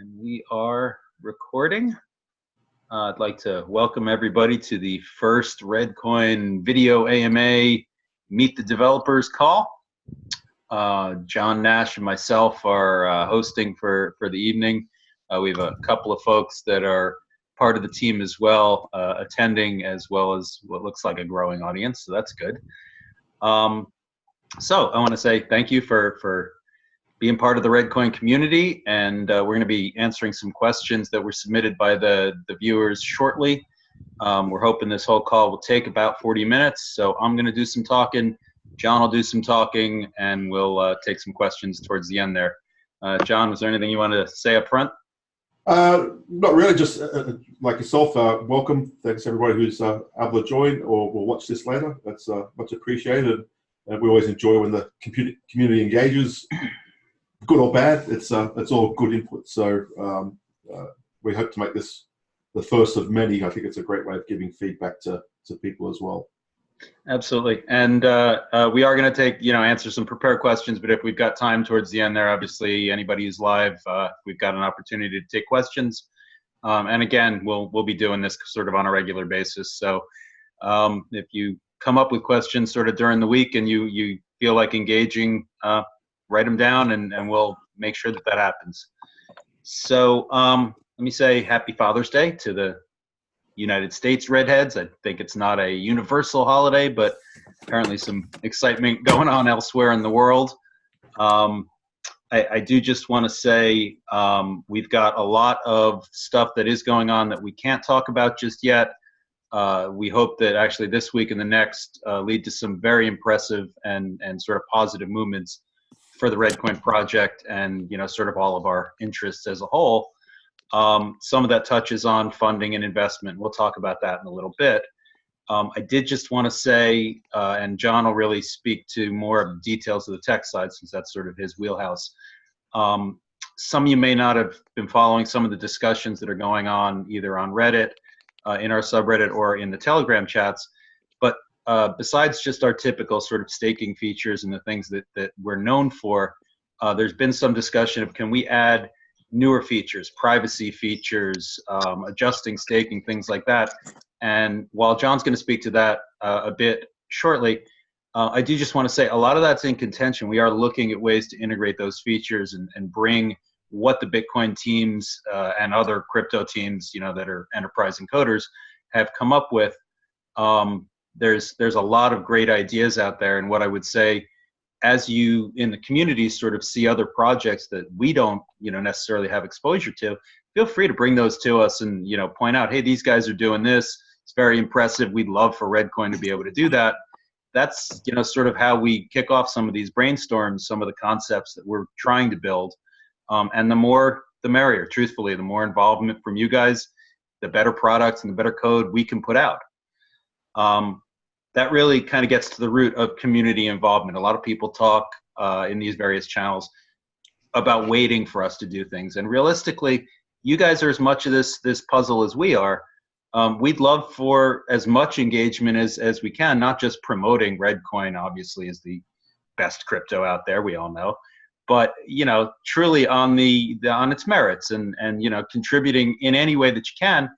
And we are recording. I'd like to welcome everybody to the first Reddcoin video AMA Meet the Developers call. John Nash and myself are hosting for the evening. We have a couple of folks that are part of the team as well, attending, as well as what looks like a growing audience, so that's good. So I want to say thank you for being part of the Reddcoin community, and we're going to be answering some questions that were submitted by the viewers shortly. We're hoping this whole call will take about 40 minutes, so I'm going to do some talking, John will do some talking, and we'll take some questions towards the end there. John, was there anything you want to say up front? Not really, just like yourself, welcome. Thanks everybody who's able to join or will watch this later. That's much appreciated. And we always enjoy when the community engages. Good or bad, it's all good input. So we hope to make this the first of many. I think it's a great way of giving feedback to people as well. Absolutely, and we are going to take, answer some prepared questions, but if we've got time towards the end there, obviously anybody who's live, we've got an opportunity to take questions. And again, we'll be doing this sort of on a regular basis. So if you come up with questions sort of during the week and you feel like engaging, write them down and we'll make sure that happens. So let me say happy Father's Day to the United States Reddheads. I think it's not a universal holiday, but apparently some excitement going on elsewhere in the world. I do just want to say we've got a lot of stuff that is going on that we can't talk about just yet. We hope that actually this week and the next lead to some very impressive and sort of positive movements for the Reddcoin project and sort of all of our interests as a whole. Some of that touches on funding and investment. We'll talk about that in a little bit. I did just want to say, and John will really speak to more of the details of the tech side since that's sort of his wheelhouse. Some of you may not have been following some of the discussions that are going on either on Reddit, in our subreddit, or in the Telegram chats. But besides just our typical sort of staking features and the things that we're known for, there's been some discussion of can we add newer features, privacy features, adjusting staking, things like that. And while John's going to speak to that a bit shortly, I do just want to say a lot of that's in contention. We are looking at ways to integrate those features and bring what the Bitcoin teams and other crypto teams, that are enterprise encoders have come up with. There's a lot of great ideas out there, and what I would say, as you in the community sort of see other projects that we don't necessarily have exposure to, feel free to bring those to us and point out, hey, these guys are doing this, it's very impressive, we'd love for Reddcoin to be able to do that. That's sort of how we kick off some of these brainstorms, some of the concepts that we're trying to build. And the more the merrier, truthfully. The more involvement from you guys, the better products and the better code we can put out. That really kind of gets to the root of community involvement. A lot of people talk in these various channels about waiting for us to do things. And realistically, you guys are as much of this puzzle as we are. We'd love for as much engagement as we can, not just promoting Reddcoin, obviously, is the best crypto out there, we all know. But truly on its merits and contributing in any way that you can,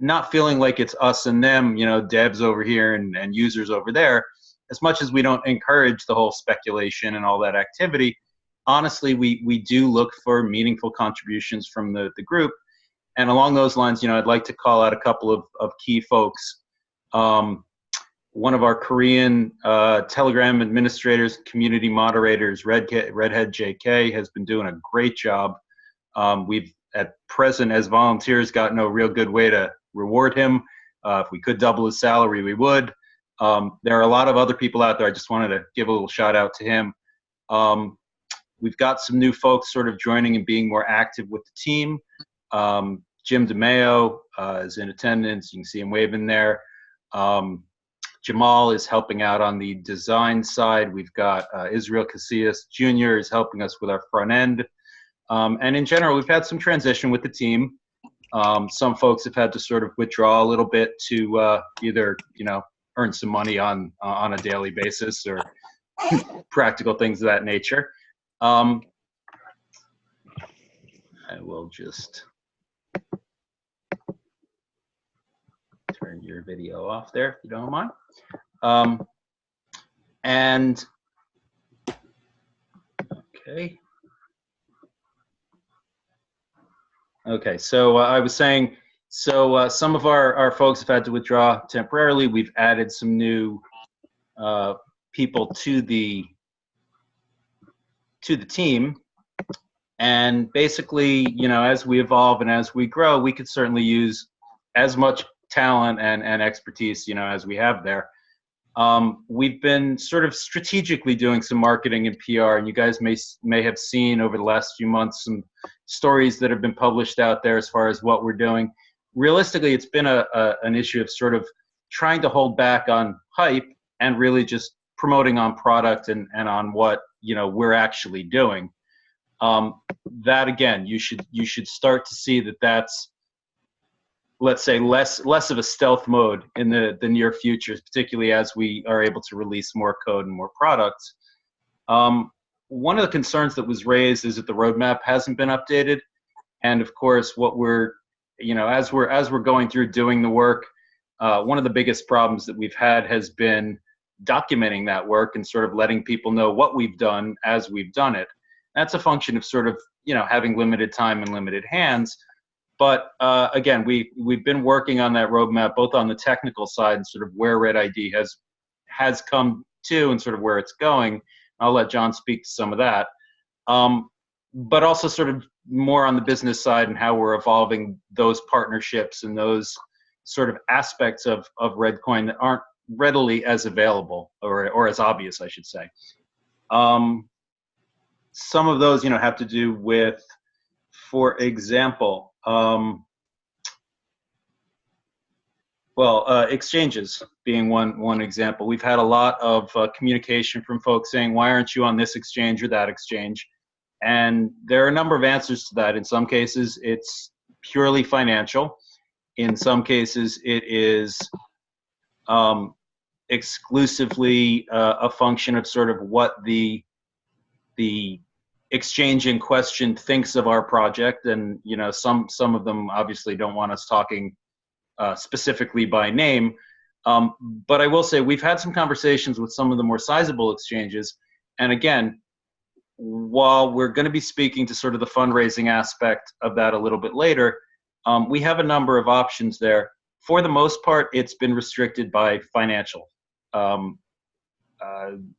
not feeling like it's us and them, devs over here and users over there. As much as we don't encourage the whole speculation and all that activity, honestly, we do look for meaningful contributions from the group. And along those lines, I'd like to call out a couple of key folks. One of our Korean Telegram administrators, community moderators, Redhead JK, has been doing a great job. We've, at present, as volunteers, got no real good way to reward him. If we could double his salary, we would. There are a lot of other people out there. I just wanted to give a little shout out to him. We've got some new folks sort of joining and being more active with the team. Jim DeMeo is in attendance. You can see him waving there. Jamal is helping out on the design side. We've got Israel Casillas Jr. is helping us with our front end. And in general, we've had some transition with the team. Some folks have had to sort of withdraw a little bit to either, earn some money on a daily basis or practical things of that nature. I will just turn your video off there if you don't mind. And okay. Okay, so I was saying, so some of our folks have had to withdraw temporarily. We've added some new people to the team, and basically, you know, as we evolve and as we grow, we could certainly use as much talent and expertise, you know, as we have there. We've been sort of strategically doing some marketing and PR, and you guys may have seen over the last few months some stories that have been published out there as far as what we're doing. Realistically, it's been an issue of sort of trying to hold back on hype and really just promoting on product and on what, you know, we're actually doing. That again, you should start to see that that's, let's say, less of a stealth mode in the near future, particularly as we are able to release more code and more products. One of the concerns that was raised is that the roadmap hasn't been updated, and of course, what we're, you know, as we're going through doing the work, one of the biggest problems that we've had has been documenting that work and sort of letting people know what we've done as we've done it. That's a function of sort of, you know, having limited time and limited hands. But again, we've been working on that roadmap, both on the technical side and sort of where ReddID has come to and sort of where it's going. I'll let John speak to some of that. But also sort of more on the business side and how we're evolving those partnerships and those sort of aspects of Reddcoin that aren't readily as available or as obvious, I should say. Some of those, you know, have to do with, for example, exchanges being one example. We've had a lot of communication from folks saying, why aren't you on this exchange or that exchange? And there are a number of answers to that. In some cases, it's purely financial. In some cases, it is exclusively a function of sort of what the exchange in question thinks of our project, and you know, some of them obviously don't want us talking specifically by name, but I will say we've had some conversations with some of the more sizable exchanges, and again, while we're going to be speaking to sort of the fundraising aspect of that a little bit later, we have a number of options there. For the most part, it's been restricted by financial.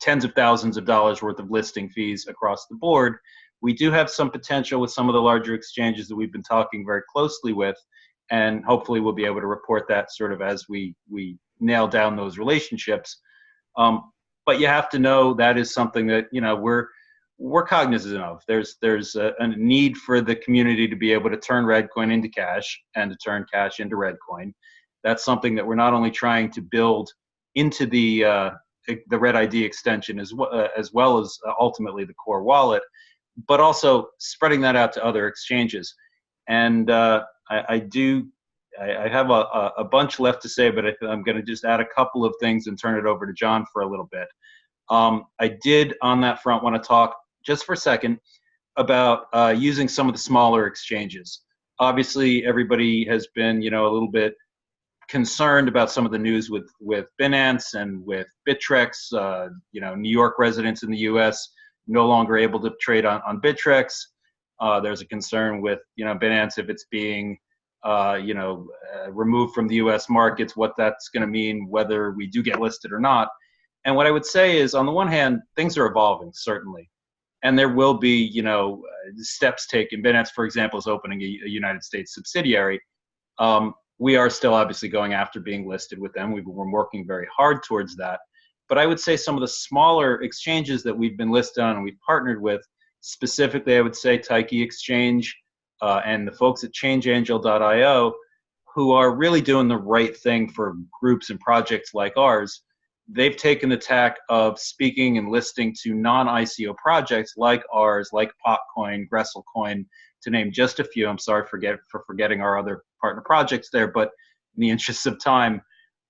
Tens of thousands of dollars worth of listing fees across the board. We do have some potential with some of the larger exchanges that we've been talking very closely with, and hopefully we'll be able to report that sort of as we nail down those relationships. But you have to know that is something that, you know, we're cognizant of. There's a need for the community to be able to turn Reddcoin into cash and to turn cash into Reddcoin. That's something that we're not only trying to build into the ReddID extension as well as ultimately the core wallet, but also spreading that out to other exchanges. And I have a bunch left to say, but I'm going to just add a couple of things and turn it over to John for a little bit. I did on that front want to talk just for a second about using some of the smaller exchanges. Obviously, everybody has been, you know, a little bit concerned about some of the news with Binance and with Bittrex. You know, New York residents in the U.S. no longer able to trade on Bittrex. There's a concern with, you know, Binance, if it's being removed from the U.S. markets, what that's going to mean, whether we do get listed or not. And what I would say is, on the one hand, things are evolving, certainly. And there will be, you know, steps taken. Binance, for example, is opening a United States subsidiary. We are still obviously going after being listed with them. We're working very hard towards that. But I would say some of the smaller exchanges that we've been listed on and we've partnered with, specifically, I would say Tyche Exchange and the folks at ChangeAngel.io, who are really doing the right thing for groups and projects like ours. They've taken the tack of speaking and listing to non-ICO projects like ours, like Potcoin, GresselCoin, to name just a few. I'm sorry for forgetting our other partner projects there, but in the interest of time,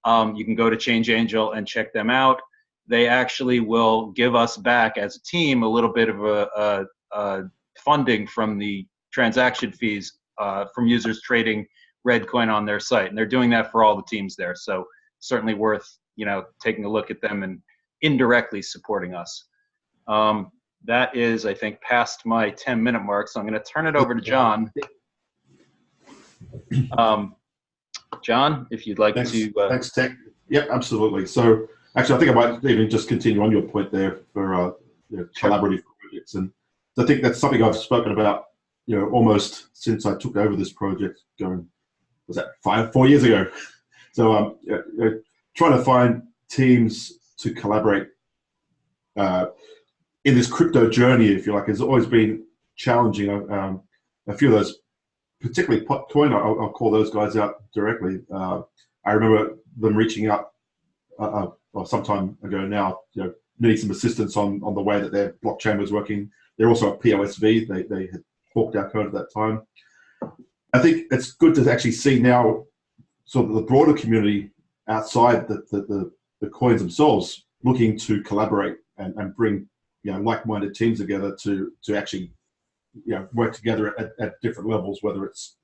you can go to ChangeAngel and check them out. They actually will give us back as a team a little bit of a funding from the transaction fees from users trading Reddcoin on their site, and they're doing that for all the teams there. So certainly worth, you know, taking a look at them and indirectly supporting us. That is, I think, past my 10-minute mark, so I'm going to turn it over to John. John, if you'd like to. Thanks, Tech. Yep, absolutely. So actually, I think I might even just continue on your point there for collaborative projects, and I think that's something I've spoken about, you know, almost since I took over this project. Going, was that 4 years ago? So trying to find teams to collaborate in this crypto journey, if you like, has always been challenging. A few of those, particularly Potcoin, I'll call those guys out directly. I remember them reaching out some time ago now, you know, needing some assistance on the way that their blockchain was working. They're also a POSV. They had forked our code at that time. I think it's good to actually see now sort of the broader community outside the coins themselves looking to collaborate and bring, you know, like-minded teams together to actually, you know, work together at different levels, whether it's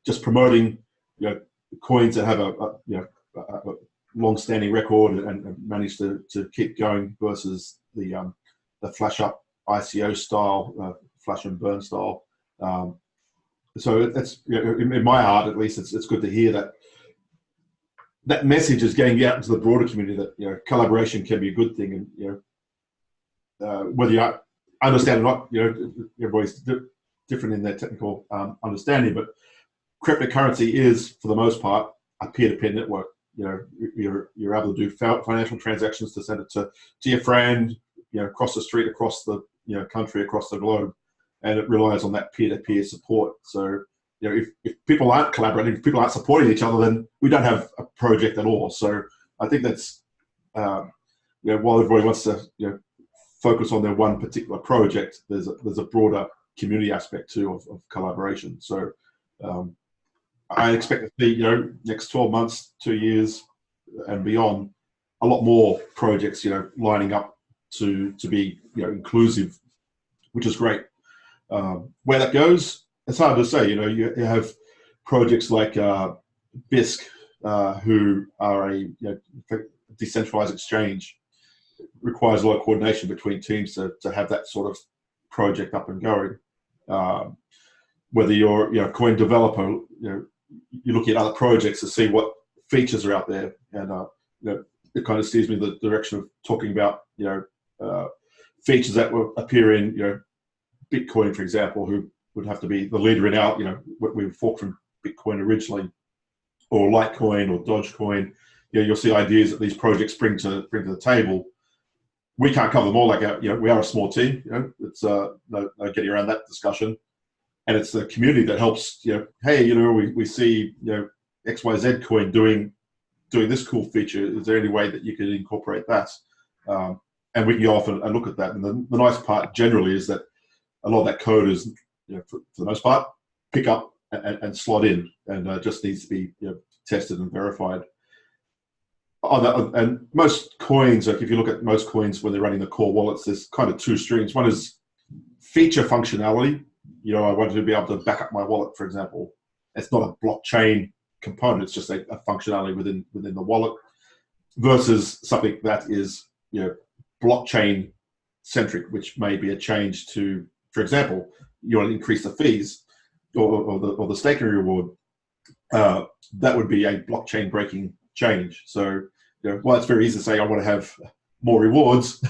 just promoting, you know, coins that have a long-standing record and manage to keep going versus the flash up ICO style, flash and burn style. So it's, you know, in my heart at least, it's good to hear that message is getting out into the broader community that, you know, collaboration can be a good thing, and, you know, whether you understand or not, you know, everybody's different in their technical understanding, but cryptocurrency is, for the most part, a peer-to-peer network. You know, you're able to do financial transactions to send it to your friend, you know, across the street, across the, you know, country, across the globe, and it relies on that peer-to-peer support. So, you know, if people aren't collaborating, if people aren't supporting each other, then we don't have a project at all. So I think that's, you know, while everybody wants to, you know, focus on their one particular project, there's a broader community aspect too of collaboration. So I expect to see, you know, next 12 months, 2 years and beyond, a lot more projects, you know, lining up to be, you know, inclusive, which is great. Where that goes, it's hard to say. You know, you have projects like BISC, who are a, you know, decentralized exchange. Requires a lot of coordination between teams to have that sort of project up and going. Whether you're, you know, coin developer, you know, you're looking at other projects to see what features are out there, and you know, it kind of steers me in the direction of talking about, you know, features that will appear in, you know, Bitcoin, for example, who would have to be the leader in our, you know, what we forked from Bitcoin originally, or Litecoin or Dogecoin. You know, you'll see ideas that these projects bring to the table. We can't cover them all. Like, you know, we are a small team. You know, it's no getting around that discussion, and it's the community that helps. You know, hey, you know, we see, you know, XYZ coin doing this cool feature. Is there any way that you could incorporate that? And we can go off and look at that. And the nice part generally is that a lot of that code is, you know, for the most part, pick up and slot in, and just needs to be, you know, tested and verified. And most coins, like if you look at most coins when they're running the core wallets, there's kind of two streams. One is feature functionality. You know, I wanted to be able to back up my wallet, for example. It's not a blockchain component; it's just a functionality within the wallet. Versus something that is, you know, blockchain centric, which may be a change to, for example, you want to increase the fees or the staking reward. That would be a blockchain breaking change. So, you know, while it's very easy to say I want to have more rewards,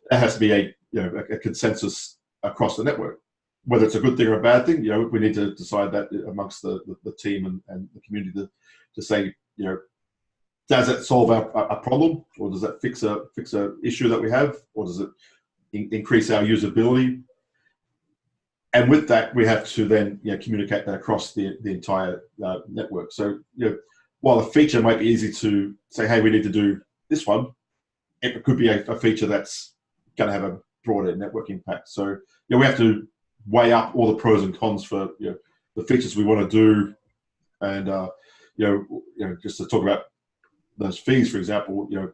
there has to be a, you know, a consensus across the network. Whether it's a good thing or a bad thing, you know, we need to decide that amongst the team and the community to say, you know, does it solve a problem, or does that fix a issue that we have, or does it increase our usability? And with that, we have to then, you know, communicate that across the entire network. So, you know, while a feature might be easy to say, hey, we need to do this one, it could be a feature that's going to have a broader network impact. So, you know, we have to weigh up all the pros and cons for, you know, the features we want to do, and you know, just to talk about those fees, for example, you know,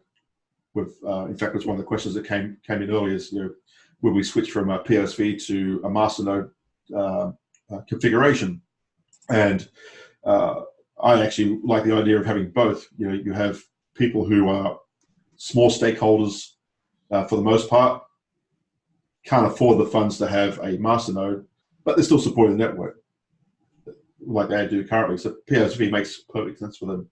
with in fact, it's one of the questions that came in earlier is, you know, will we switch from a POSV to a masternode? configuration. And I actually like the idea of having both. You know, you have people who are small stakeholders for the most part, can't afford the funds to have a masternode, but they're still supporting the network like they do currently. So POSV makes perfect sense for them.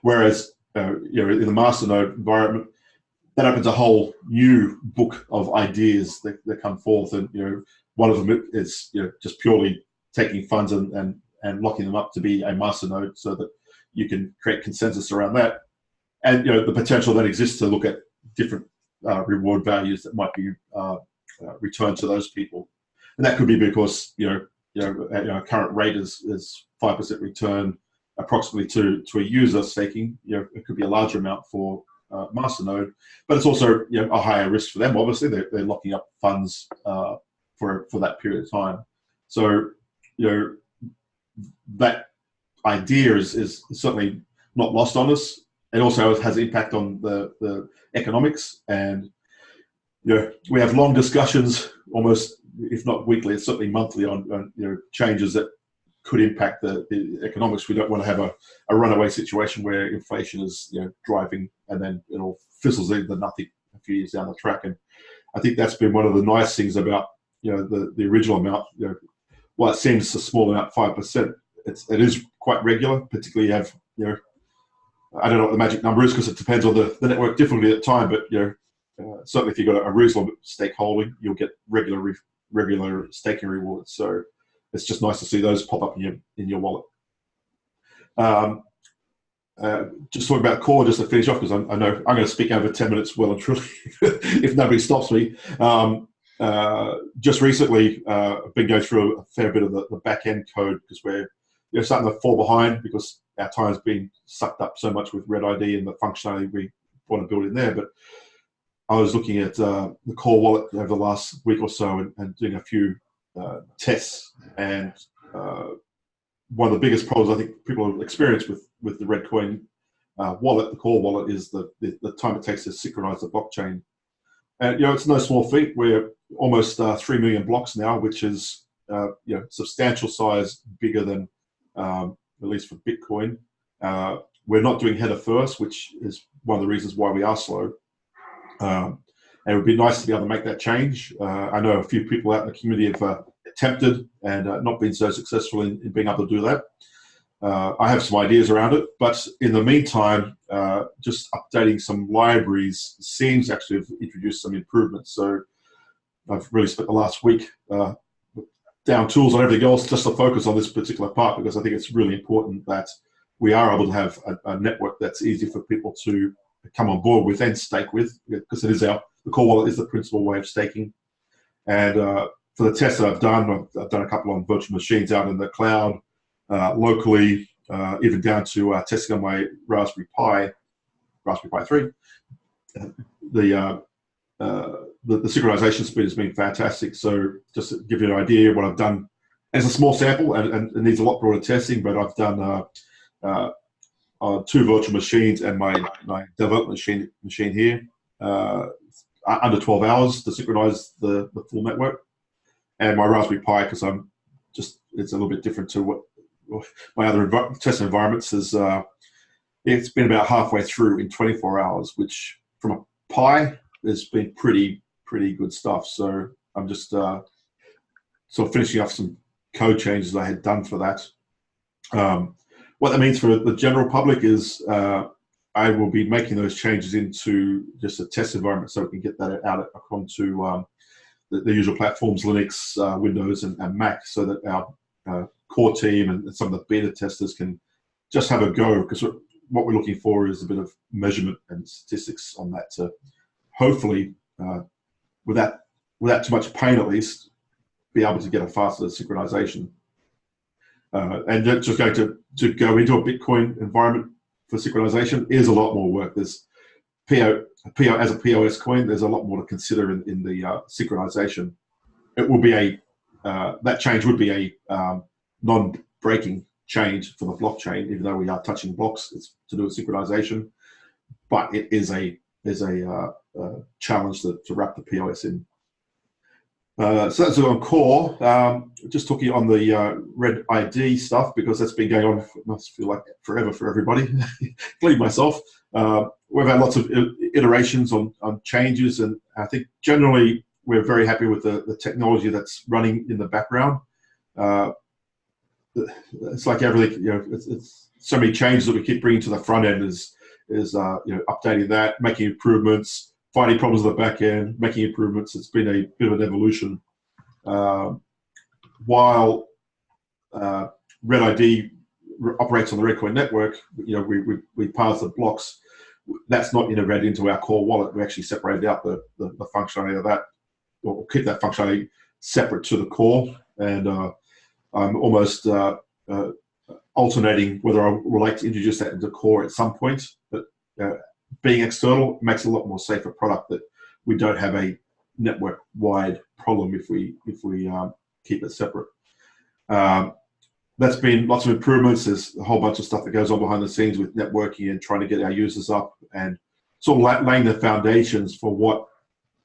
Whereas, you know, in the masternode environment, that opens a whole new book of ideas that come forth. And, you know, one of them is, you know, just purely taking funds and locking them up to be a masternode so that you can create consensus around that. And, you know, the potential that exists to look at different reward values that might be returned to those people. And that could be because, current rate is 5% return approximately to a user staking. You know, it could be a larger amount for masternode, but it's also, you know, a higher risk for them. Obviously, they're locking up funds for that period of time. So, you know, that idea is certainly not lost on us. It also has impact on the economics, and, you know, we have long discussions, almost if not weekly, it's certainly monthly, on you know, changes that could impact the economics. We don't want to have a runaway situation where inflation is, you know, driving and then it all fizzles into nothing a few years down the track. And I think that's been one of the nice things about, you know, the original amount. You know, while it seems a small amount, 5%, it is quite regular. Particularly, you have, you know, I don't know what the magic number is because it depends on the network difficulty at the time, but, you know, certainly if you've got a reasonable stake holding, you'll get regular staking rewards. So it's just nice to see those pop up in your wallet. Just talking about core, just to finish off, because I know I'm going to speak over 10 minutes well and truly if nobody stops me. Just recently, I've been going through a fair bit of the back end code because we're, you know, starting to fall behind because our time's been sucked up so much with ReddID and the functionality we want to build in there. But I was looking at the core wallet over the last week or so and doing a few tests. And one of the biggest problems I think people have experienced with the Reddcoin wallet, the core wallet, is the time it takes to synchronize the blockchain. And, you know, it's no small feat. We're almost 3 million blocks now, which is, you know, substantial size, bigger than, at least for Bitcoin. We're not doing header first, which is one of the reasons why we are slow. And it would be nice to be able to make that change. I know a few people out in the community have attempted and not been so successful in being able to do that. I have some ideas around it, but in the meantime, just updating some libraries seems actually have introduced some improvements. So I've really spent the last week down tools on everything else just to focus on this particular part, because I think it's really important that we are able to have a network that's easy for people to come on board with and stake with, because it is the core wallet is the principal way of staking. And for the tests that I've done a couple on virtual machines out in the cloud, locally, even down to testing on my Raspberry Pi 3. The synchronization speed has been fantastic. So just to give you an idea, what I've done, as a small sample, and it needs a lot broader testing, but I've done on 2 virtual machines and my development machine here, under 12 hours to synchronize the full network. And my Raspberry Pi, because it's a little bit different to what my other test environments is. It's been about halfway through in 24 hours, which from a Pi has been pretty good stuff. So I'm just sort of finishing off some code changes I had done for that. What that means for the general public is I will be making those changes into just a test environment so we can get that out onto the usual platforms, Linux, Windows, and Mac, so that our core team and some of the beta testers can just have a go, because what we're looking for is a bit of measurement and statistics on that to hopefully, without too much pain at least, be able to get a faster synchronization. And just going to go into a Bitcoin environment for synchronization is a lot more work. There's as a POS coin, there's a lot more to consider in the synchronization. It will be that change would be a non-breaking change for the blockchain, even though we are touching blocks. It's to do with synchronization, but it is a challenge to wrap the POS in. So that's on core. Just talking on the ReddID stuff, because that's been going on, it must feel like forever for everybody, including myself. We've had lots of iterations on changes, and I think generally we're very happy with the technology that's running in the background. It's like everything, it's so many changes that we keep bringing to the front end is updating that, making improvements, finding problems at the back end, making improvements. It's been a bit of an evolution. While ReddID operates on the Reddcoin network, we parse the blocks. That's not integrated into our core wallet. We actually separated out the functionality of that, or keep that functionality separate to the core. And I'm almost alternating whether I would like to introduce that into core at some point. But being external makes it a lot more safer product, that we don't have a network-wide problem if we keep it separate. That's been lots of improvements. There's a whole bunch of stuff that goes on behind the scenes with networking and trying to get our users up and sort of laying the foundations for what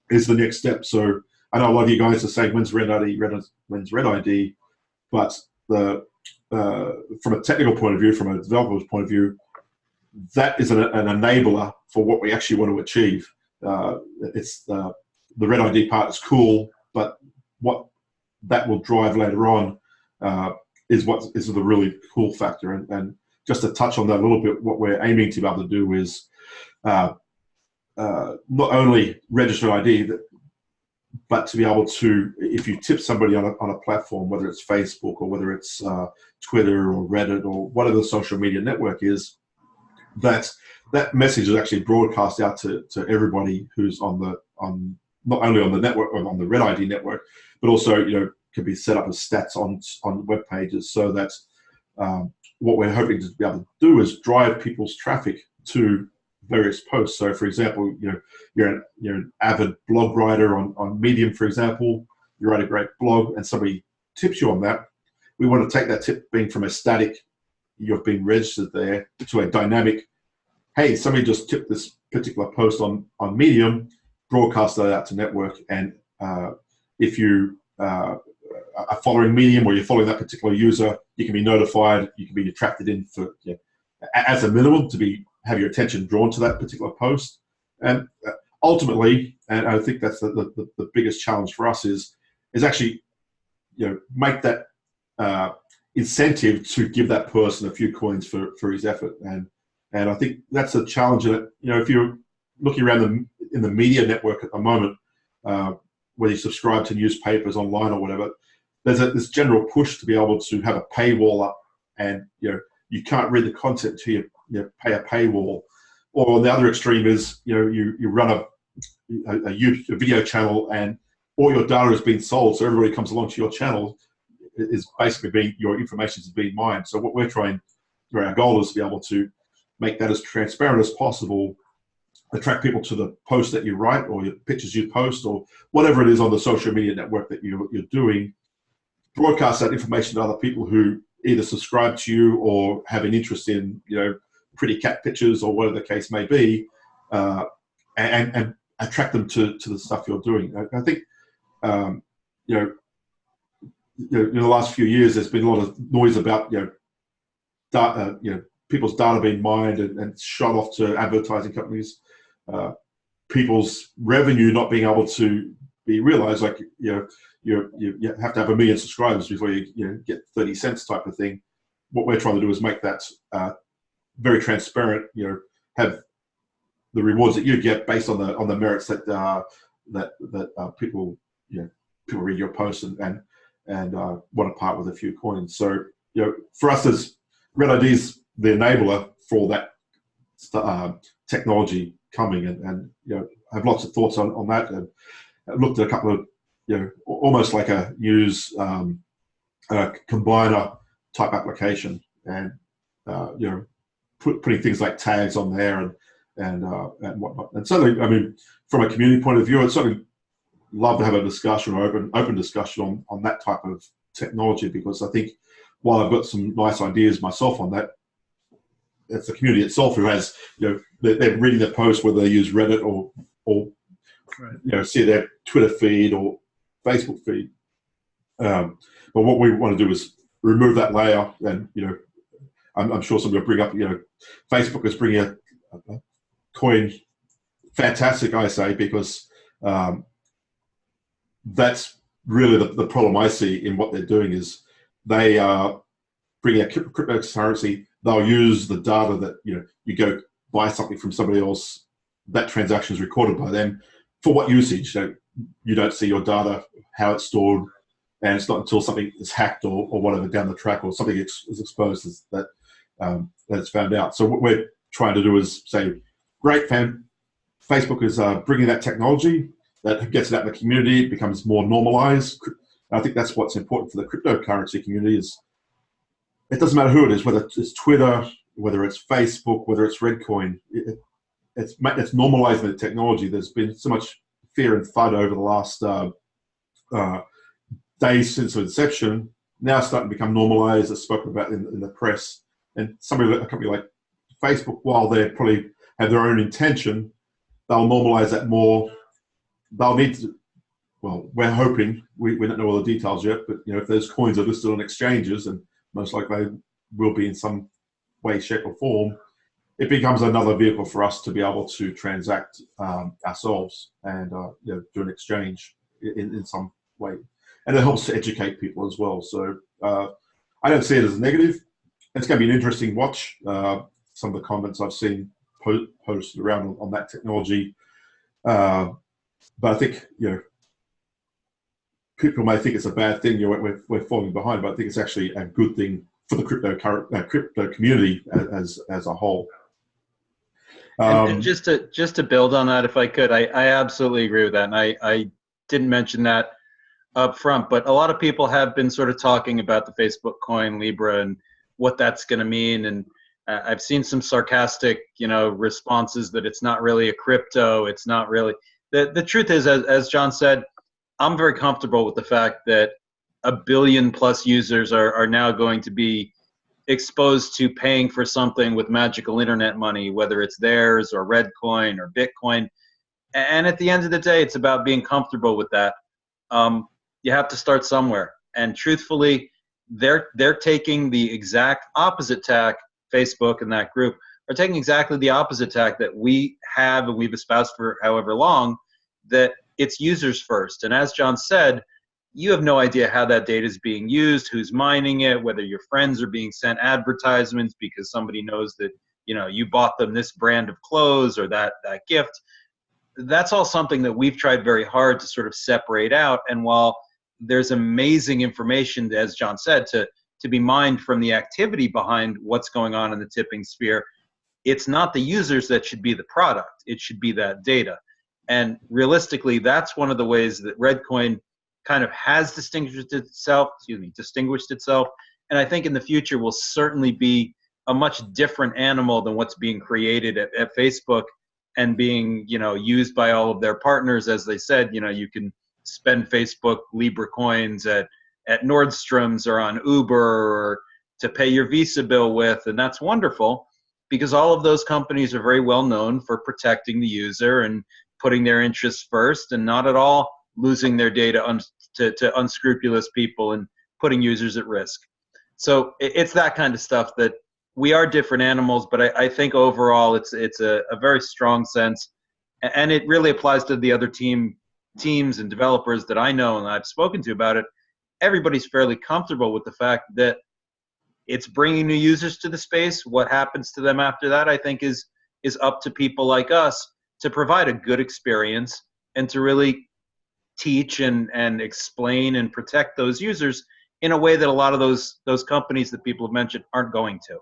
is the next step. So I know a lot of you guys are saying, when's ReddID? But from a technical point of view, from a developer's point of view, that is an enabler for what we actually want to achieve. It's the ReddID part is cool, but what that will drive later on is what is the really cool factor. And just to touch on that a little bit, what we're aiming to be able to do is not only register an ID, but to be able to, if you tip somebody on a platform, whether it's Facebook or whether it's Twitter or Reddit or whatever the social media network is, that message is actually broadcast out to everybody who's on not only on the network or on the ReddID network, but also can be set up as stats on web pages, so that what we're hoping to be able to do is drive people's traffic to various posts. So, for example, you're an avid blog writer on Medium, for example. You write a great blog, and somebody tips you on that. We want to take that tip being from a static, you've been registered there, to a dynamic, hey, somebody just tipped this particular post on Medium, broadcast that out to network, and if you are following Medium or you're following that particular user, you can be notified, you can be attracted in for, as a minimum, to have your attention drawn to that particular post. And ultimately, and I think that's the biggest challenge for us is actually, make that incentive to give that person a few coins for his effort. And I think that's a challenge that, if you're looking around in the media network at the moment, whether you subscribe to newspapers online or whatever, there's this general push to be able to have a paywall up, and you can't read the content until you pay a paywall. Or on the other extreme is you run a YouTube video channel and all your data is being sold, so everybody comes along to your channel is basically your information is being mined. So what we're trying, our goal is to be able to make that as transparent as possible, attract people to the post that you write or your pictures you post or whatever it is on the social media network that you're doing, broadcast that information to other people who either subscribe to you or have an interest in, pretty cat pictures or whatever the case may be, and attract them to the stuff you're doing. I think, in the last few years, there's been a lot of noise about, people's data being mined and shot off to advertising companies, people's revenue not being able to be realized, like, you have to have 1 million subscribers before you get 30 cents type of thing. What we're trying to do is make that very transparent, have the rewards that you get based on the merits that people read your post and want to part with a few coins. So for us, as ReddID is the enabler for that technology coming, and I have lots of thoughts on that, and I've looked at a couple of almost like a news combiner type application, and putting things like tags on there and whatnot. And certainly, I mean, from a community point of view, I'd certainly love to have a discussion or open discussion on that type of technology, because I think while I've got some nice ideas myself on that, it's the community itself who has, they're reading their posts, whether they use Reddit or right. See their Twitter feed or Facebook feed. But what we want to do is remove that layer, and I'm sure somebody will bring up, Facebook is bringing a coin, fantastic, I say, because that's really the problem I see in what they're doing is they are bringing a cryptocurrency. They'll use the data that you go buy something from somebody else, that transaction is recorded by them. For what usage? You don't see your data, how it's stored, and it's not until something is hacked or whatever down the track, or something is exposed that it's found out. So what we're trying to do is say, great, Facebook is bringing that technology that gets it out in the community. It becomes more normalized. I think that's what's important for the cryptocurrency community. Is it doesn't matter who it is, whether it's Twitter, whether it's Facebook, whether it's Reddcoin. It's normalizing the technology. There's been so much fear and FUD over the last days since inception. Now it's starting to become normalized. It's spoken about in the press. And a company like Facebook, while they probably have their own intention, they'll normalize that more. They'll need to, well, we're hoping, we don't know all the details yet, but if those coins are listed on exchanges, and most likely they will be in some way, shape or form, it becomes another vehicle for us to be able to transact ourselves and do an exchange in some way. And it helps to educate people as well. So I don't see it as a negative. It's going to be an interesting watch. Some of the comments I've seen posted around on that technology. But I think, people may think it's a bad thing, we're falling behind, but I think it's actually a good thing for the crypto community as a whole. And just to build on that, if I could, I absolutely agree with that. And I didn't mention that up front, but a lot of people have been sort of talking about the Facebook coin Libra and what that's going to mean. And I've seen some sarcastic, responses that it's not really a crypto. It's not really. The truth is, as John said, I'm very comfortable with the fact that 1 billion plus users are now going to be exposed to paying for something with magical internet money, whether it's theirs or Reddcoin or Bitcoin. And at the end of the day, it's about being comfortable with that. You have to start somewhere. And truthfully, they're taking the exact opposite tack. Facebook and that group are taking exactly the opposite tack that we have and we've espoused for however long, that it's users first. And as John said, you have no idea how that data is being used, who's mining it, whether your friends are being sent advertisements because somebody knows that you bought them this brand of clothes or that gift. That's all something that we've tried very hard to sort of separate out. And while there's amazing information, as John said, to be mined from the activity behind what's going on in the tipping sphere, it's not the users that should be the product. It should be that data. And realistically, that's one of the ways that Reddcoin kind of has distinguished itself. And I think in the future will certainly be a much different animal than what's being created at Facebook and being, used by all of their partners. As they said, you can spend Facebook Libra coins at Nordstrom's or on Uber or to pay your Visa bill with, and that's wonderful because all of those companies are very well known for protecting the user and putting their interests first and not at all losing their data to unscrupulous people and putting users at risk. So it's that kind of stuff that we are different animals, but I think overall it's a very strong sense, and it really applies to the other teams and developers that I know and I've spoken to about it. Everybody's fairly comfortable with the fact that it's bringing new users to the space. What happens to them after that, I think, is up to people like us to provide a good experience and to really teach and explain and protect those users in a way that a lot of those companies that people have mentioned aren't going to.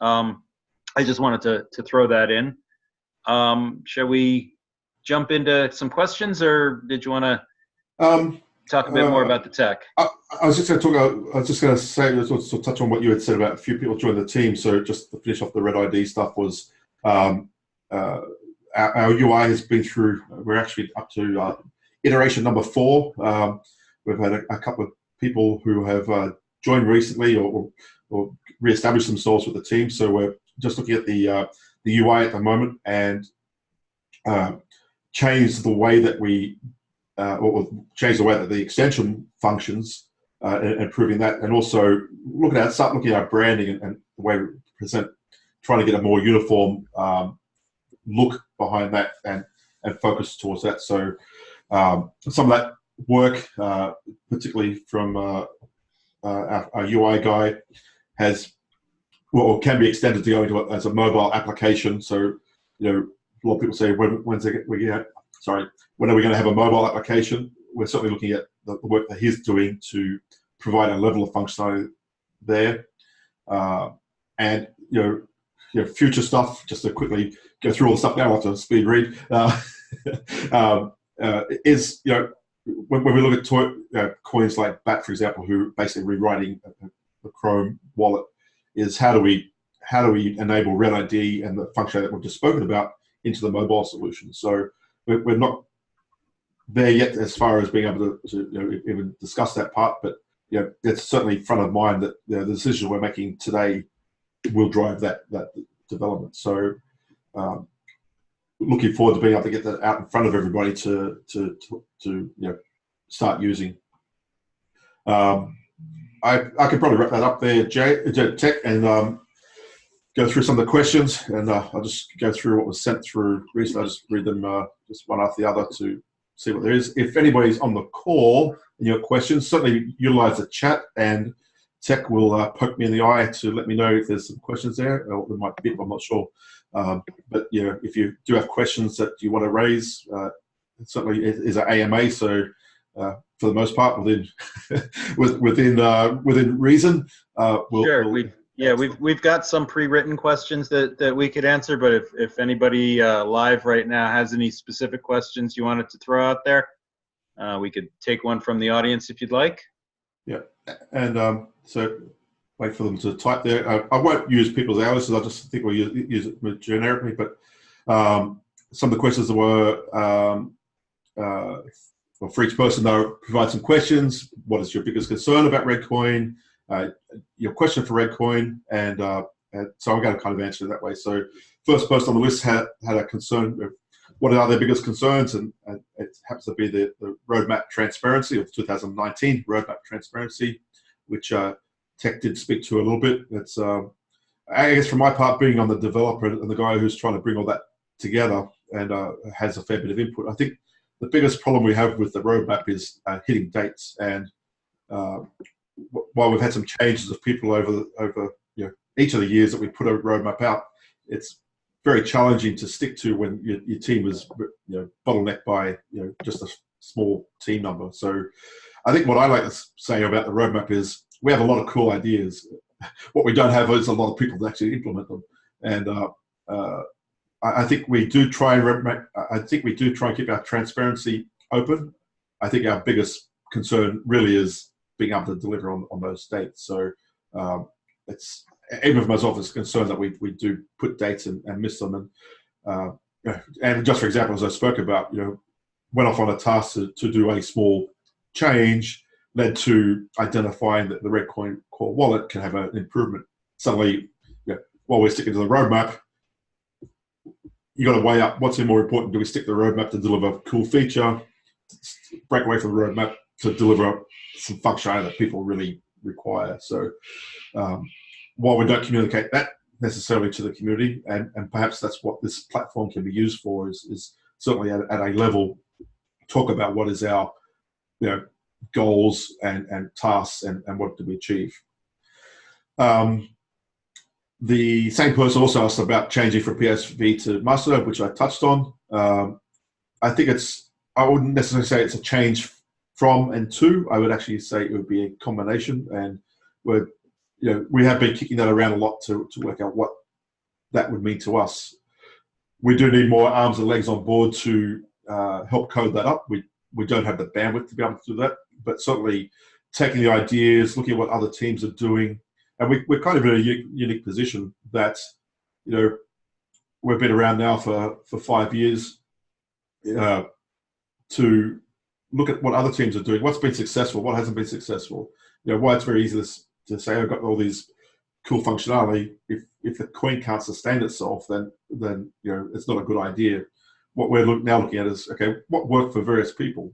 I just wanted to throw that in. Shall we jump into some questions, or did you want to talk a bit more about the tech? I was just going to talk. I was just going to say, to touch on what you had said about a few people joining the team. So just to finish off the ReddID stuff was our UI has been through. We're actually up to iteration number 4. We've had a couple of people who have joined recently or re-established themselves with the team. So we're just looking at the UI at the moment and changed the way that we or change the way that the extension functions, and improving that, and also start looking at our branding and the way we present, trying to get a more uniform look behind that and focus towards that. So some of that work, particularly from our UI guy, can be extended to go into it as a mobile application. So, a lot of people say, when are we going to have a mobile application? We're certainly looking at the work that he's doing to provide a level of functionality there. And, future stuff, just to quickly go through all the stuff now after speed read, is, when we look at coins like BAT, for example, who basically rewriting the Chrome wallet, is how do we enable ReddID and the functionality that we've just spoken about into the mobile solution. So we're not there yet as far as being able to even discuss that part, but it's certainly front of mind that the decision we're making today will drive that development. So looking forward to being able to get that out in front of everybody to start using. I could probably wrap that up there, Tech, and go through some of the questions, and I'll just go through what was sent through recently. I'll just read them just one after the other to see what there is. If anybody's on the call and you have questions, certainly utilize the chat, and Tech will poke me in the eye to let me know if there's some questions there, or there might be, I'm not sure. But if you do have questions that you want to raise, it certainly is an AMA, so for the most part, within within reason. Sure. We've got some pre-written questions that we could answer, but if anybody live right now has any specific questions you wanted to throw out there, we could take one from the audience if you'd like. Yeah, and so wait for them to type there. I won't use people's hours, so I just think we'll use it generically. But some of the questions were, well, for each person, they'll provide some questions. What is your biggest concern about Reddcoin? Your question for Reddcoin, and so I'm going to kind of answer it that way. So first person on the list had a concern of what are their biggest concerns, and it happens to be the roadmap transparency of 2019 roadmap transparency, which Tech did speak to a little bit. It's I guess from my part, being on the developer and the guy who's trying to bring all that together and has a fair bit of input. I think the biggest problem we have with the roadmap is hitting dates, and while we've had some changes of people over each of the years that we put a roadmap out, it's very challenging to stick to when your team is bottlenecked by just a small team number. So I think what I like to say about the roadmap is we have a lot of cool ideas. What we don't have is a lot of people to actually implement them. And I think we do try and keep our transparency open. I think our biggest concern really is being able to deliver on those dates. So it's, even if myself is concerned that we do put dates and miss them. And just for example, as I spoke about, went off on a task to do a small change, led to identifying that the Reddcoin core wallet can have an improvement. Suddenly, while we're sticking to the roadmap, you got to weigh up what's more important. Do we stick to the roadmap to deliver a cool feature, break away from the roadmap to deliver some functionality that people really require? So while we don't communicate that necessarily to the community, and perhaps that's what this platform can be used for, is certainly at a level, talk about what is our goals and tasks and what do we achieve. The same person also asked about changing from PSV to masternode, which I touched on. I think I wouldn't necessarily say it's a change from and to. I would actually say it would be a combination, and we have been kicking that around a lot to work out what that would mean to us. We do need more arms and legs on board to help code that up. We don't have the bandwidth to be able to do that, but certainly taking the ideas, looking at what other teams are doing, and we're kind of in a unique position that we've been around now for 5 years to look at what other teams are doing, what's been successful, what hasn't been successful. Why it's very easy to say I've got all these cool functionality. If the coin can't sustain itself, then it's not a good idea. What we're now looking at is, okay, what worked for various people?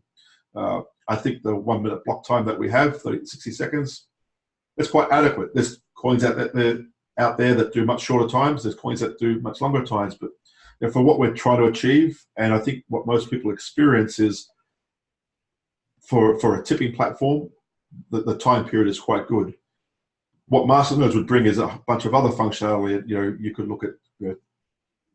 I think the 1 minute block time that we have, 60 seconds, it's quite adequate. There's coins out there that do much shorter times. There's coins that do much longer times. But for what we're trying to achieve, and I think what most people experience is for a tipping platform, the time period is quite good. What masternodes would bring is a bunch of other functionality. You could look at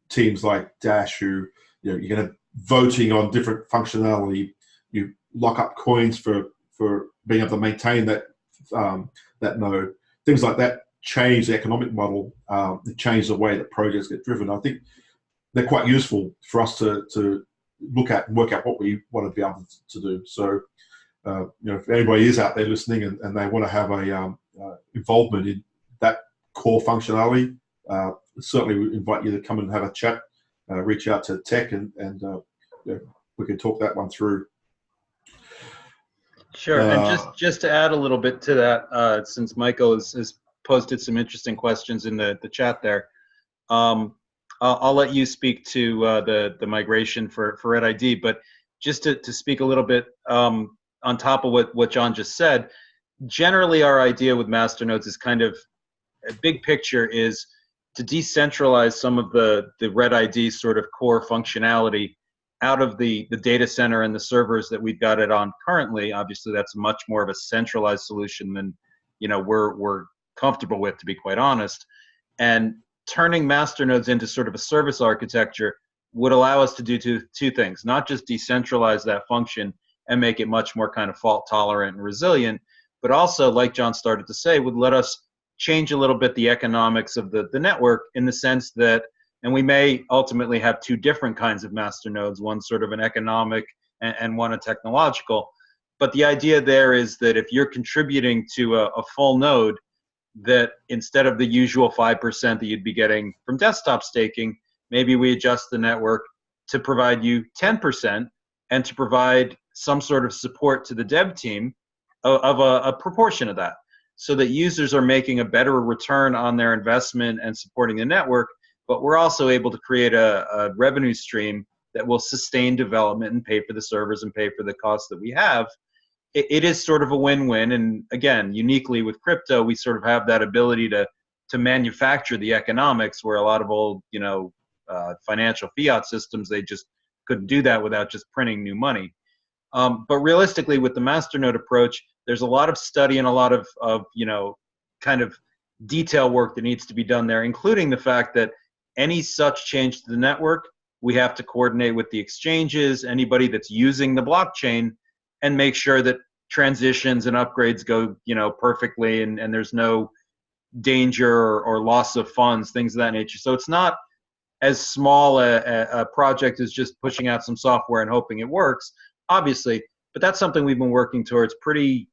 teams like Dash, who you're going to voting on different functionality. You lock up coins for being able to maintain that node. Things like that change the economic model. It change the way that projects get driven. I think they're quite useful for us to look at and work out what we want to be able to do. So, if anybody is out there listening and they want to have a involvement in that core functionality, certainly we invite you to come and have a chat. Reach out to Tech and we can talk that one through. Sure, and just to add a little bit to that, since Michael has posted some interesting questions in the chat there, I'll let you speak to the migration for ReddID, but just to speak a little bit on top of what John just said, generally our idea with masternodes is kind of, a big picture is to decentralize some of the ReddID sort of core functionality out of the data center and the servers that we've got it on currently. Obviously, that's much more of a centralized solution than we're comfortable with, to be quite honest. And turning masternodes into sort of a service architecture would allow us to do two things: not just decentralize that function and make it much more kind of fault tolerant and resilient, but also, like John started to say, would let us change a little bit the economics of the network, in the sense that, and we may ultimately have two different kinds of masternodes, one sort of an economic and one a technological. But the idea there is that if you're contributing to a full node, that instead of the usual 5% that you'd be getting from desktop staking, maybe we adjust the network to provide you 10% and to provide some sort of support to the dev team of a proportion of that, so that users are making a better return on their investment and supporting the network, but we're also able to create a revenue stream that will sustain development and pay for the servers and pay for the costs that we have. It is sort of a win-win, and again, uniquely with crypto, we sort of have that ability to manufacture the economics, where a lot of old, financial fiat systems, they just couldn't do that without just printing new money. But realistically, with the masternode approach, there's a lot of study and a lot of kind of detail work that needs to be done there, including the fact that any such change to the network, we have to coordinate with the exchanges, anybody that's using the blockchain, and make sure that transitions and upgrades go perfectly, and there's no danger or loss of funds, things of that nature. So it's not as small a project as just pushing out some software and hoping it works, obviously, but that's something we've been working towards pretty,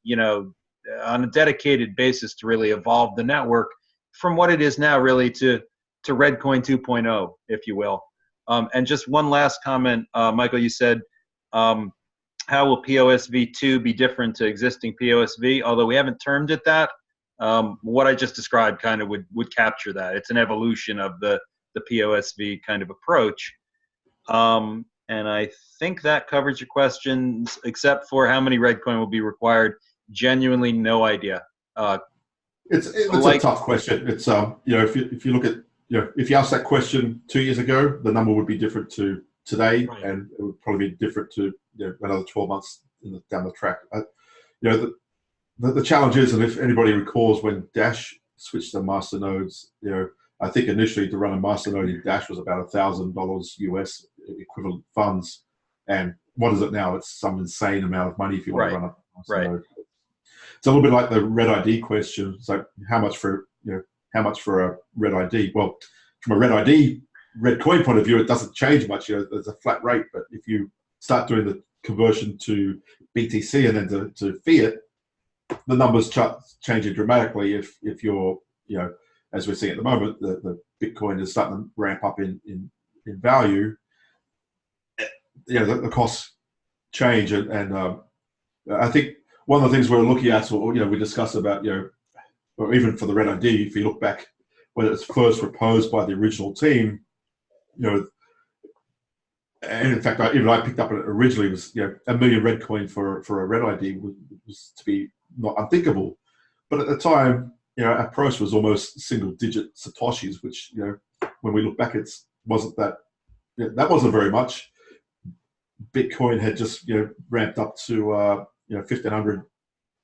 on a dedicated basis, to really evolve the network from what it is now really to Reddcoin 2.0, if you will. And just one last comment, Michael, you said, how will POSV2 be different to existing POSV? Although we haven't termed it that, what I just described kind of would capture that. It's an evolution of the POSV kind of approach. And I think that covers your questions, except for how many Reddcoin will be required. Genuinely no idea. It's a tough question. It's if you look at if you asked that question 2 years ago, the number would be different to today, right, and it would probably be different to another 12 months down the track. The challenge is, and if anybody recalls when Dash switched to masternodes, I think initially to run a masternode in Dash was about $1,000 US equivalent funds, and what is it now? It's some insane amount of money if you want to run a masternode. Right. It's a little bit like the ReddID question. So how much for a ReddID? Well, from a ReddID Reddcoin point of view, it doesn't change much. There's a flat rate, but if you start doing the conversion to BTC and then to fiat, the numbers change dramatically. If you're as we're seeing at the moment, the Bitcoin is starting to ramp up in value. The costs change, and I think one of the things we're looking at, or we discussed about, or even for the ReddID, if you look back when it was first proposed by the original team, And in fact, even I picked up it originally was, you know, 1 million Reddcoin for a ReddID was to be not unthinkable. But at the time, you know, our price was almost single-digit satoshis, which, you know, when we look back, it wasn't that, you know, that wasn't very much. Bitcoin had just, you know, ramped up to, you know, 1,500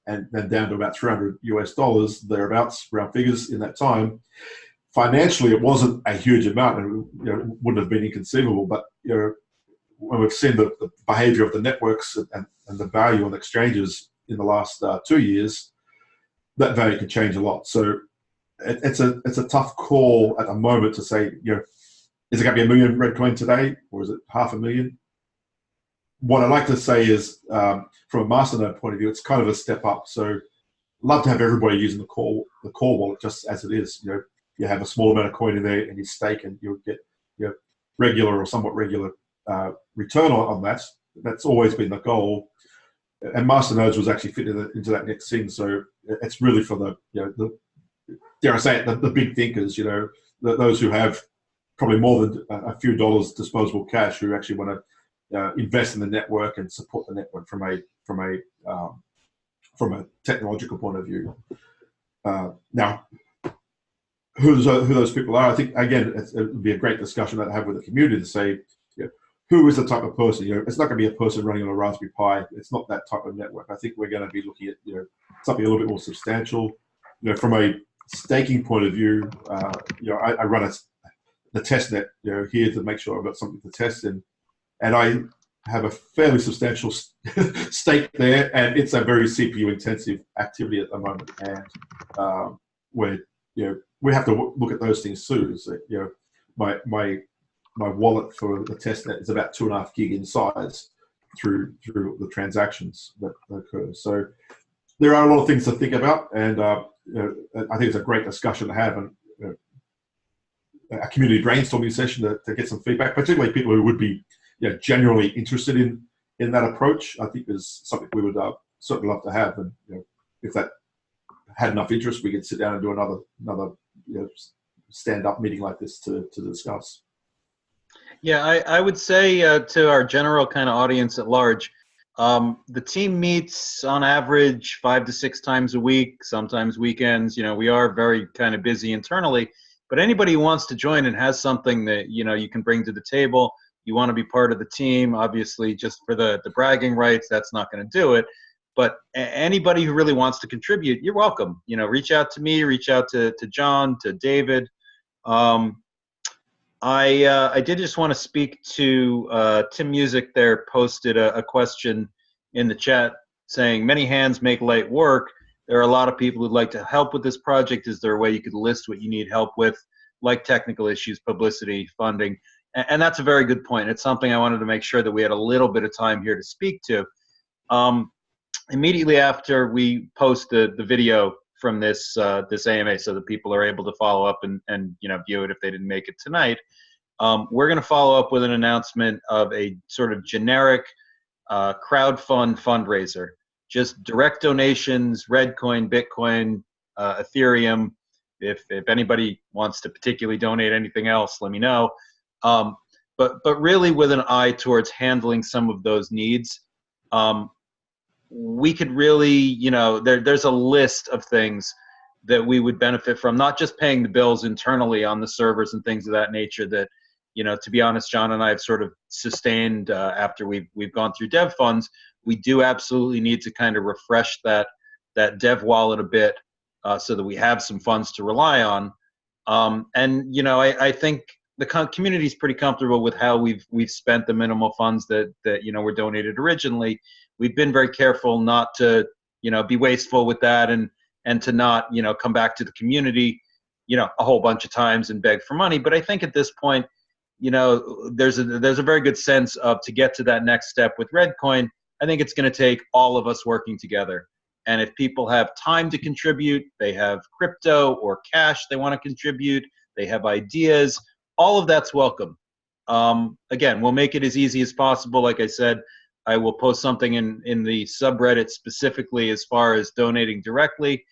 and then down to about $300 thereabouts, round figures in that time. Financially, it wasn't a huge amount, and, you know, it wouldn't have been inconceivable. But, you know, when we've seen the behavior of the networks and the value on exchanges in the last 2 years, that value can change a lot. So it's a tough call at the moment to say, you know, is it going to be 1 million Reddcoin today, or is it 500,000? What I like to say is, from a masternode point of view, it's kind of a step up. So love to have everybody using the core wallet just as it is. You know, you have a small amount of coin in there and you stake, and you'll get, you know, regular or somewhat regular return on that. That's always been the goal. And masternodes was actually fit into that next thing. So it's really for the, you know, dare I say it, the big thinkers, you know, those who have probably more than a few dollars disposable cash, who actually want to invest in the network and support the network from a technological point of view. Now, who those people are, I think, again, it would be a great discussion to have with the community to say, you know, who is the type of person. You know, it's not going to be a person running on a Raspberry Pi. It's not that type of network. I think we're going to be looking at, you know, something a little bit more substantial. You know, from a staking point of view, you know, I run the test net, you know, here to make sure I've got something to test in, and I have a fairly substantial stake there, and it's a very CPU intensive activity at the moment, and where, you know, we have to look at those things too. So, you know, my wallet for the testnet is about 2.5 gig in size through the transactions that occur. So there are a lot of things to think about, and you know, I think it's a great discussion to have, and, you know, a community brainstorming session to get some feedback, particularly people who would be, you know, genuinely interested in that approach. I think is something we would certainly love to have, and, you know, if that had enough interest, we could sit down and do another you know, stand-up meeting like this to discuss. Yeah, I would say to our general kind of audience at large, the team meets on average 5 to 6 times a week, sometimes weekends. You know, we are very kind of busy internally, but anybody who wants to join and has something that, you know, you can bring to the table, you want to be part of the team, obviously just for the bragging rights, that's not going to do it. But anybody who really wants to contribute, you're welcome. You know, reach out to me, reach out to John, to David. I did just want to speak to Tim Music there, posted a question in the chat saying, many hands make light work. There are a lot of people who'd like to help with this project. Is there a way you could list what you need help with, like technical issues, publicity, funding? And that's a very good point. It's something I wanted to make sure that we had a little bit of time here to speak to. Immediately after we post the video from this AMA, so that people are able to follow up and you know, view it if they didn't make it tonight, we're going to follow up with an announcement of a sort of generic crowdfund fundraiser. Just direct donations, Reddcoin, Bitcoin, Ethereum. If anybody wants to particularly donate anything else, let me know. But really with an eye towards handling some of those needs. We could really, you know, there's a list of things that we would benefit from, not just paying the bills internally on the servers and things of that nature that, you know, to be honest, John and I have sort of sustained after we've gone through dev funds. We do absolutely need to kind of refresh that dev wallet a bit so that we have some funds to rely on. And, you know, I think the community is pretty comfortable with how we've spent the minimal funds that you know, were donated originally. We've been very careful not to, you know, be wasteful with that, and to not, you know, come back to the community, you know, a whole bunch of times and beg for money. But I think at this point, you know, there's a very good sense of, to get to that next step with Reddcoin, I think it's going to take all of us working together. And if people have time to contribute, they have crypto or cash they want to contribute, they have ideas, all of that's welcome. Again, we'll make it as easy as possible. Like I said, I will post something in the subreddit specifically as far as donating directly.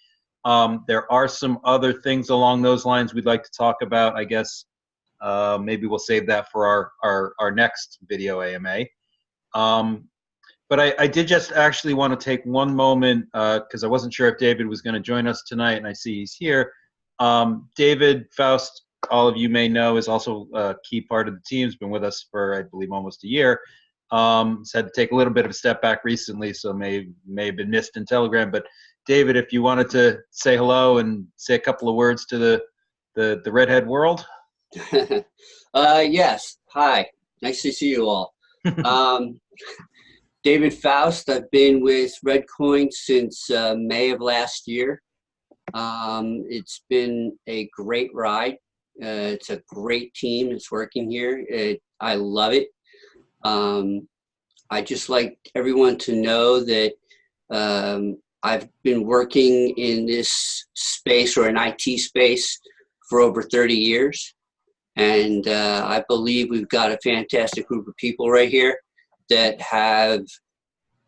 There are some other things along those lines we'd like to talk about, I guess, Maybe we'll save that for our next video AMA. But I did just actually want to take one moment because I wasn't sure if David was going to join us tonight, and I see he's here. David Faust, all of you may know, is also a key part of the team. He's been with us for, I believe, almost a year. He's had to take a little bit of a step back recently, so may have been missed in Telegram. But David, if you wanted to say hello and say a couple of words to the Redhead world. Yes. Hi. Nice to see you all. David Faust. I've been with Reddcoin since May of last year. It's been a great ride. It's a great team that's working here. I love it. I just like everyone to know that I've been working in this space, or an IT space, for over 30 years. And I believe we've got a fantastic group of people right here that have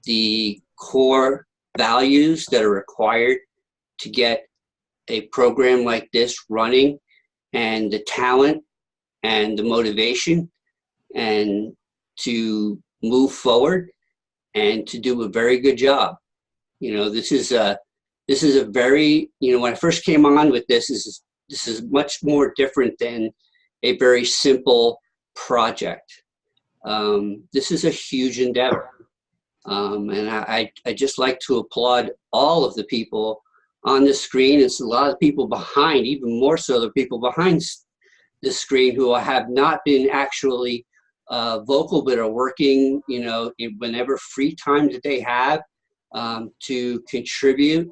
the core values that are required to get a program like this running, and the talent and the motivation, and to move forward and to do a very good job. You know, this is a very, you know, when I first came on with this is much more different than a very simple project. This is a huge endeavor. And I just like to applaud all of the people on the screen. It's a lot of people behind, even more so the people behind the screen who have not been actually vocal, but are working, you know, whenever free time that they have to contribute.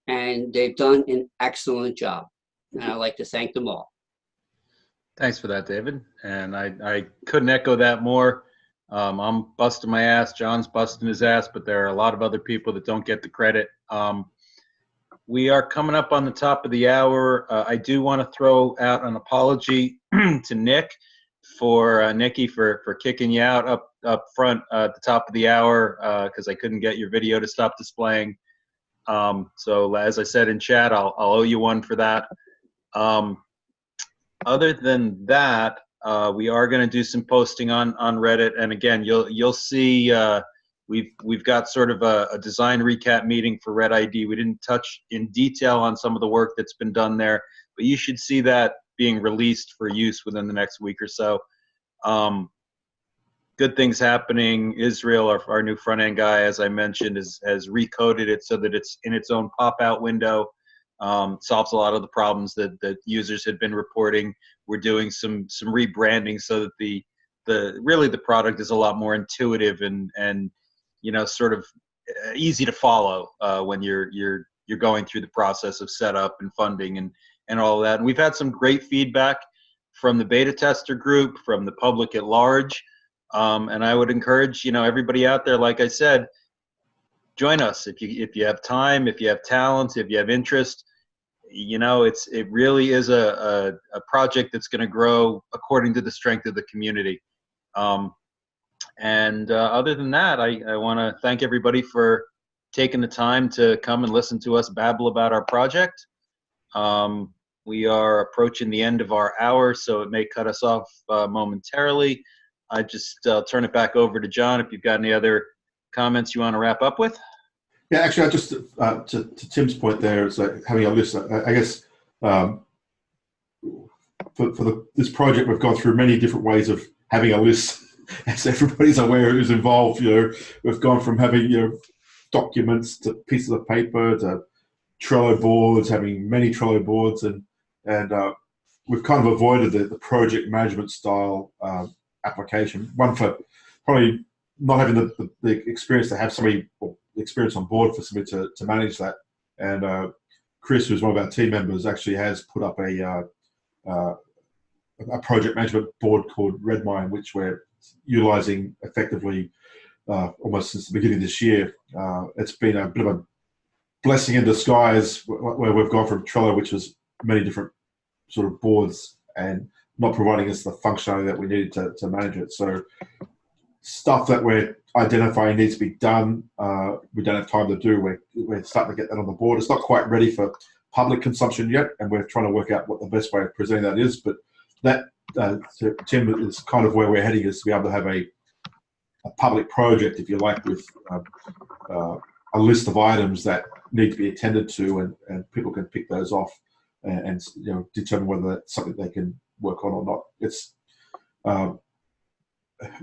And they've done an excellent job. And I'd like to thank them all. Thanks for that, David. And I couldn't echo that more. I'm busting my ass. John's busting his ass, but there are a lot of other people that don't get the credit. We are coming up on the top of the hour. I do want to throw out an apology to Nick Nicky for kicking you out up front at the top of the hour because I couldn't get your video to stop displaying. So as I said in chat, I'll owe you one for that. Other than that, we are going to do some posting on Reddit, and again, you'll see we've got sort of a design recap meeting for ReddID. We didn't touch in detail on some of the work that's been done there, but you should see that being released for use within the next week or so. Good things happening. Israel, our new front end guy, as I mentioned, has recoded it so that it's in its own pop-out window. Solves a lot of the problems that users had been reporting. We're doing some rebranding so that the product is a lot more intuitive and you know, sort of easy to follow when you're going through the process of setup and funding and all of that. And we've had some great feedback from the beta tester group, from the public at large. And I would encourage, you know, everybody out there, like I said, join us if you have time, if you have talent, if you have interest. You know, it really is a project that's going to grow according to the strength of the community. And other than that, I want to thank everybody for taking the time to come and listen to us babble about our project. We are approaching the end of our hour, so it may cut us off momentarily. I just turn it back over to John if you've got any other comments you want to wrap up with. Yeah, actually, I just to Tim's point there, it's like having a list. I guess for this project, we've gone through many different ways of having a list, as everybody's aware who's involved. You know, we've gone from having, you know, documents to pieces of paper to Trello boards, having many Trello boards, and we've kind of avoided the project management style application. One, for probably not having the experience to have somebody, or experience on board for somebody to manage that. And Chris, who's one of our team members, actually has put up a project management board called Redmine, which we're utilizing effectively almost since the beginning of this year. It's been a bit of a blessing in disguise where we've gone from Trello, which was many different sort of boards, and not providing us the functionality that we needed to manage it. So stuff that we're identifying needs to be done, we don't have time to do. We're starting to get that on the board. It's not quite ready for public consumption yet, and we're trying to work out what the best way of presenting that is. But that Tim, is kind of where we're heading, is to be able to have a public project, if you like, with a list of items that need to be attended to, and people can pick those off and determine whether that's something they can work on or not. It's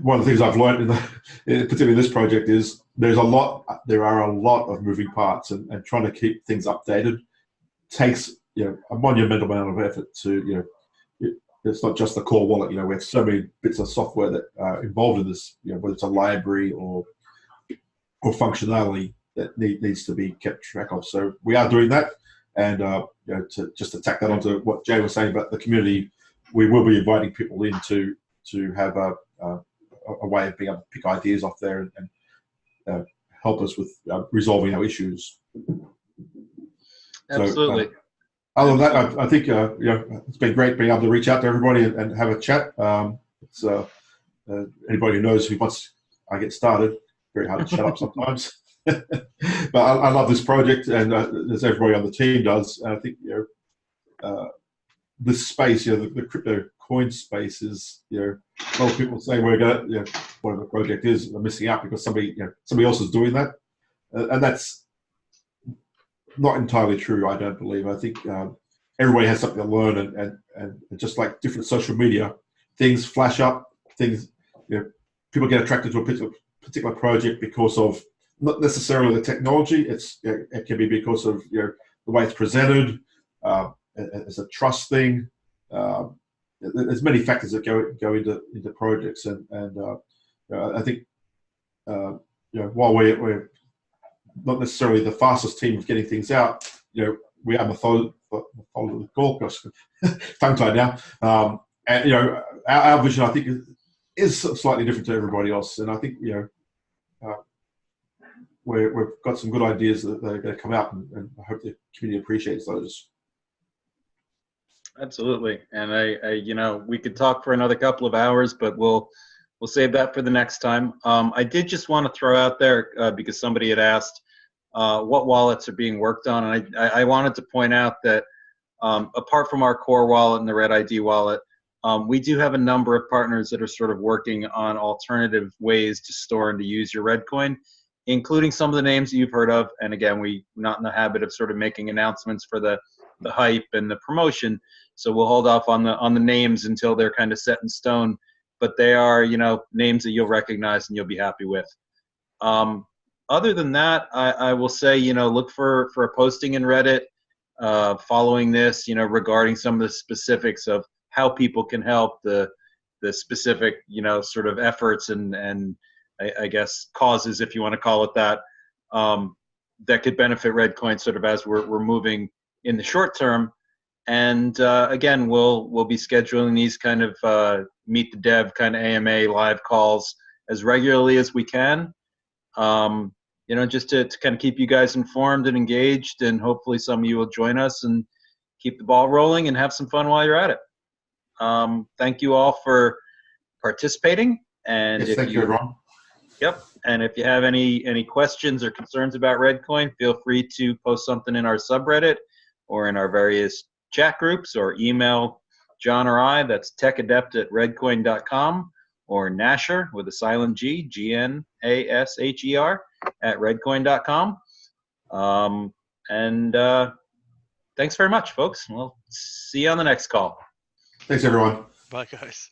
one of the things I've learned particularly in this project, is there are a lot of moving parts, and trying to keep things updated takes a monumental amount of effort to it's not just the core wallet. We have so many bits of software that are involved in this, whether it's a library or functionality that needs to be kept track of. So we are doing that, and to tack that onto what Jay was saying about the community, we will be inviting people in to have a way of being able to pick ideas off there and help us with resolving our issues. Absolutely. So, other than that, I think it's been great being able to reach out to everybody and have a chat. It's anybody who knows, once I get started, very hard to shut up sometimes. But I love this project, and as everybody on the team does. And I think this space, the crypto coin space, is a lot of people say we're going to whatever the project is, we're missing out because somebody else is doing that, and that's not entirely true. I don't believe. I think everybody has something to learn, and just like different social media, things flash up. Things, people get attracted to a particular project because of not necessarily the technology. It can be because of the way it's presented. It's a trust thing. There's many factors that go into projects, and I think while we're not necessarily the fastest team of getting things out, we are methodical. Tongue tied now. And our vision, I think, is slightly different to everybody else, and I think we've got some good ideas that are going to come out, and I hope the community appreciates those. Absolutely, and we could talk for another couple of hours, but we'll save that for the next time. I did just want to throw out there, because somebody had asked what wallets are being worked on, and I wanted to point out that apart from our core wallet and the ReddID wallet, we do have a number of partners that are sort of working on alternative ways to store and to use your Reddcoin, including some of the names that you've heard of. And again, we're not in the habit of sort of making announcements for the hype and the promotion, so we'll hold off on the names until they're kind of set in stone. But they are, names that you'll recognize and you'll be happy with. Other than that, I will say, look for a posting in Reddit following this, regarding some of the specifics of how people can help, the specific, sort of efforts and I guess causes, if you want to call it that, that could benefit Reddcoin sort of as we're moving in the short term. And again, we'll be scheduling these kind of meet the dev kind of AMA live calls as regularly as we can. Just to kind of keep you guys informed and engaged, and hopefully some of you will join us and keep the ball rolling and have some fun while you're at it. Thank you all for participating. And yes, thank you, everyone. Yep. And if you have any questions or concerns about Reddcoin, feel free to post something in our subreddit or in our various chat groups, or email John or I. That's TechAdept@Reddcoin.com, or Gnasher with a silent G, GNASHER @Reddcoin.com. Thanks very much, folks. We'll see you on the next call. Thanks, everyone. Bye, guys.